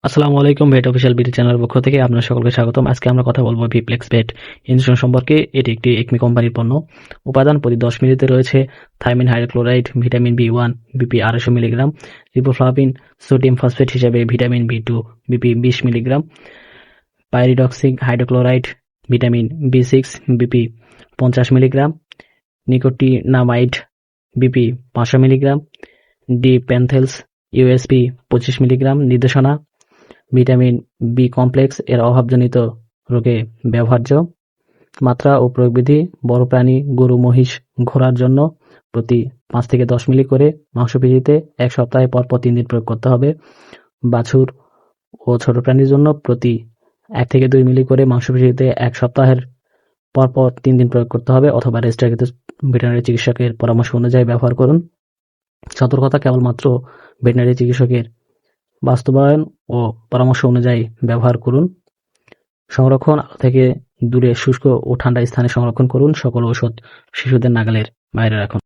আসসালামু আলাইকুম। ভেট official BD চ্যানেলের পক্ষ থেকে আপনার সকলকে স্বাগতম। আজকে আমরা কথা বলবো ভিপ্লেক্স ভেট ইনজেকশন সম্পর্কে। এটি একটি একমি কোম্পানির পণ্য। উপাদান প্রতি 10 মিলিতে রয়েছে থাইমিন হাইড্রোক্লোরাইড, ভিটামিন বি1 BP 250 milligram, riboflavin, sodium phosphate হিসেবে ভিটামিন বি2 BP 20 milligram, pyridoxine hydrochloride, vitamin বি6 BP 50 milligram, nicotinamide BP 500 milligram, D panthenol USP 25 milligram. নির্দেশনা: ভিটামিন বি কমপ্লেক্স এর অভাবজনিত রোগে ব্যবহার্য। মাত্রা ও প্রয়োগবিধি: বড় প্রাণী গরু, মহিষ, ঘোড়ার জন্য প্রতি 5 থেকে 10 মিলি করে মাংসপেশিতে 1 সপ্তাহে পরপর 3 দিন প্রয়োগ করতে হবে। বাছুর ও ছোট প্রাণীর জন্য প্রতি 1 থেকে 2 মিলি করে মাংসপেশিতে 1 সপ্তাহের পরপর 3 দিন প্রয়োগ করতে হবে, অথবা রেজিস্ট্রারকৃত ভেটেরিনারি চিকিৎসকের পরামর্শ অনুযায়ী ব্যবহার করুন। সতর্কতা: কেবলমাত্র ভেটেরিনারি চিকিৎসকের বাস্তবায়ন ও পরামর্শ অনুযায়ী ব্যবহার করুন। সংরক্ষণ: আলো থেকে দূরে শুষ্ক ও ঠান্ডা স্থানে সংরক্ষণ করুন। সকল ঔষধ শিশুদের নাগালের বাইরে রাখুন।